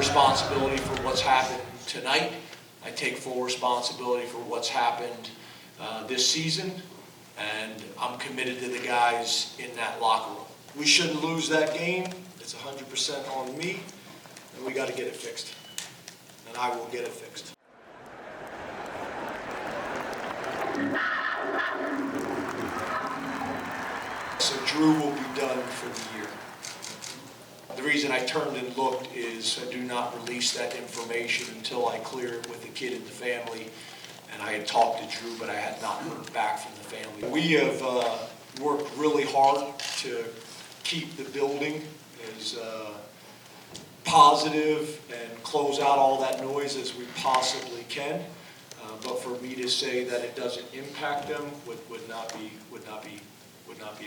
responsibility for what's happened tonight. I take full responsibility for what's happened this season, and I'm committed to the guys in that locker room. We shouldn't lose that game. It's 100% on me, and we got to get it fixed. And I will get it fixed. So Drew will be done for the year. The reason I turned and looked is I do not release that information until I clear it with the kid and the family. And I had talked to Drew, but I had not heard back from the family. We have worked really hard to keep the building as positive and close out all that noise as we possibly can. But for me to say that it doesn't impact them would not be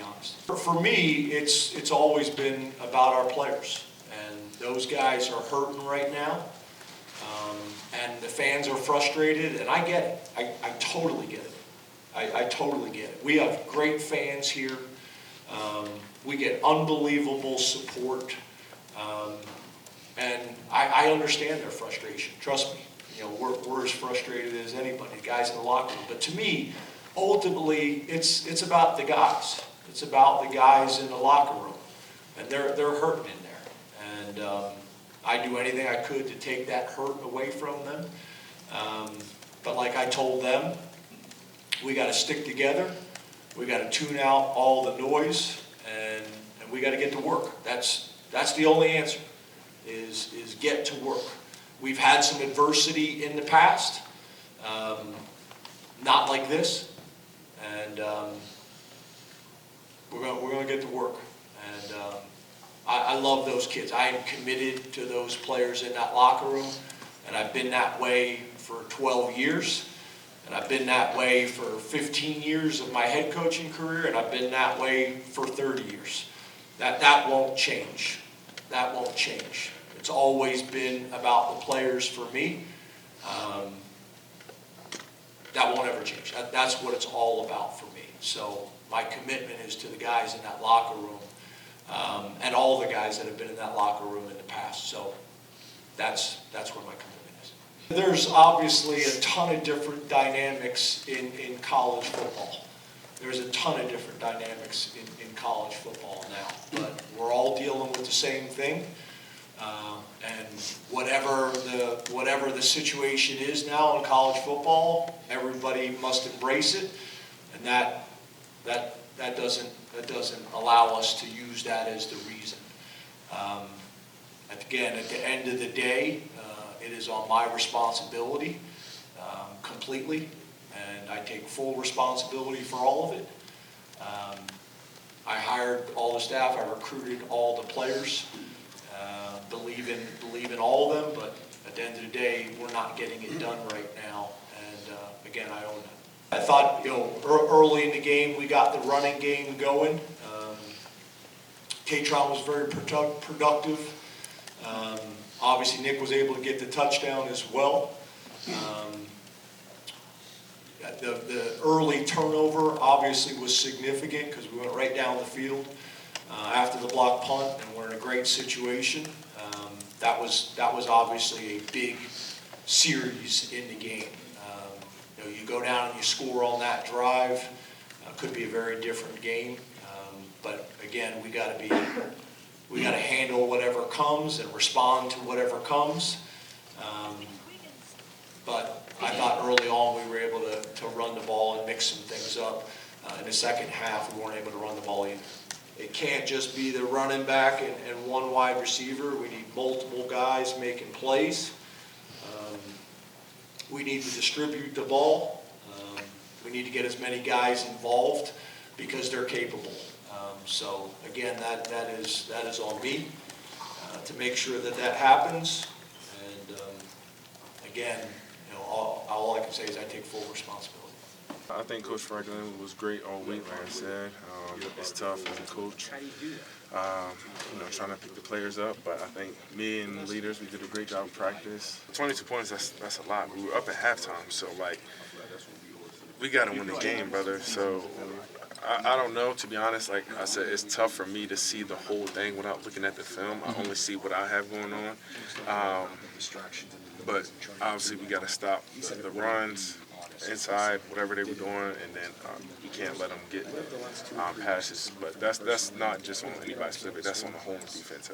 honest. For me, it's always been about our players, and those guys are hurting right now, and the fans are frustrated, and I get it. I totally get it. I totally get it. We have great fans here. We get unbelievable support, and I understand their frustration. Trust me. You know, we're as frustrated as anybody, the guys in the locker room. But to me, ultimately, it's about the guys. It's about the guys in the locker room, and they're hurting in there. And I do anything I could to take that hurt away from them. But like I told them, we got to stick together. We got to tune out all the noise, and we got to get to work. That's the only answer. Is get to work. We've had some adversity in the past, not like this, and we're going to get to work. And I love those kids. I am committed to those players in that locker room, and I've been that way for 12 years, and I've been that way for 15 years of my head coaching career, and I've been that way for 30 years. That won't change. That won't change. It's always been about the players for me. That won't ever change. That's what it's all about for me. So my commitment is to the guys in that locker room, and all the guys that have been in that locker room in the past. So that's where my commitment is. There's obviously a ton of different dynamics in college football. There's a ton of different dynamics in college football now, but we're all dealing with the same thing. And whatever the situation is now in college football, everybody must embrace it, and that doesn't allow us to use that as the reason. Again, at the end of the day, it is on my responsibility completely, and I take full responsibility for all of it. I hired all the staff. I recruited all the players. Believe in all of them, but at the end of the day, we're not getting it done right now. And again, I own that. I thought, early in the game, we got the running game going. K-Tron was very productive. Obviously, Nick was able to get the touchdown as well. The early turnover obviously was significant because we went right down the field after the block punt, and we're in a great situation. That was obviously a big series in the game. You go down and you score on that drive. Could be a very different game. But again, we got to handle whatever comes and respond to whatever comes. But I thought early on we were able to run the ball and mix some things up. In the second half, we weren't able to run the ball either. It can't just be the running back and one wide receiver. We need multiple guys making plays. We need to distribute the ball. We need to get as many guys involved because they're capable. So again, that is on me to make sure that happens. And again, all I can say is I take full responsibility. I think Coach Franklin was great all week, like I said. It's tough as a coach, trying to pick the players up. But I think me and the leaders, we did a great job of practice. 22 points, that's a lot. We were up at halftime, so we got to win the game, brother. So I don't know, to be honest. Like I said, it's tough for me to see the whole thing without looking at the film. I only see what I have going on. But obviously we got to stop the runs inside, whatever they were doing, and then we can't let them get passes. But that's not just on anybody specific. That's on the home defense.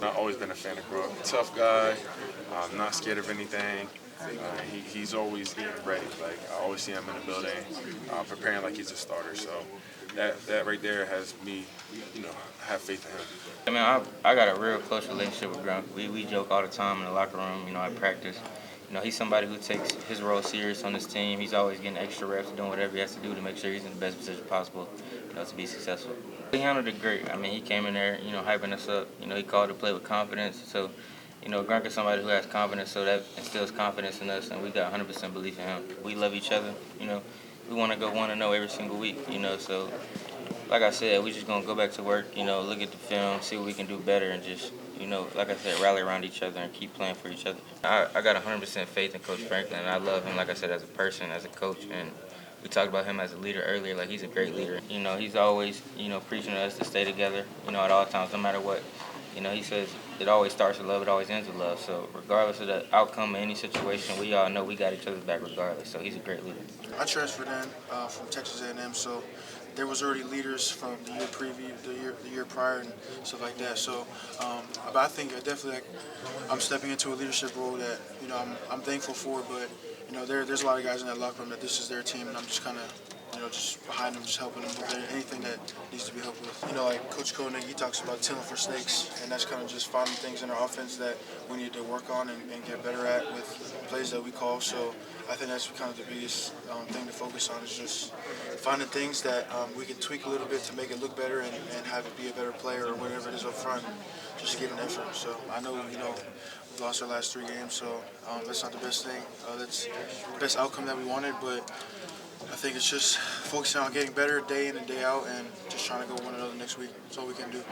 I've always been a fan of Gong. Tough guy, not scared of anything. He's always getting ready. Like I always see him in the building, preparing like he's a starter. So that right there has me, have faith in him. I mean, I got a real close relationship with Gong. We joke all the time in the locker room, at practice. He's somebody who takes his role serious on this team. He's always getting extra reps, doing whatever he has to do to make sure he's in the best position possible, to be successful. He handled it great. I mean, he came in there, hyping us up. He called to play with confidence. So, Gong is somebody who has confidence, so that instills confidence in us, and we got 100% belief in him. We love each other. We want to go 1-0 every single week. So, like I said, we're just gonna go back to work. Look at the film, see what we can do better, and just, like I said, rally around each other and keep playing for each other. I got 100% faith in Coach Franklin, and I love him, like I said, as a person, as a coach, and we talked about him as a leader earlier. Like, he's a great leader. He's always, preaching to us to stay together, at all times, no matter what. He says it always starts with love, it always ends with love. So regardless of the outcome of any situation, we all know we got each other's back regardless. So he's a great leader. I transferred in from Texas A&M, so there was already leaders from the year prior, and stuff like that. So, but I think definitely I'm stepping into a leadership role that I'm thankful for. But there's a lot of guys in that locker room that this is their team, and I'm just kind of just behind them, just helping them with anything that needs to be helped with. Like Coach Koenig, he talks about tilling for snakes, and that's kind of just finding things in our offense that we need to work on and get better at with plays that we call. So I think that's kind of the biggest thing to focus on, is just finding things that we can tweak a little bit to make it look better and have it be a better player or whatever it is up front, just give an effort. So I know, we've lost our last 3 games, so that's not the best thing. That's the best outcome that we wanted, but I think it's just focusing on getting better day in and day out and just trying to go 1-0 next week. That's all we can do.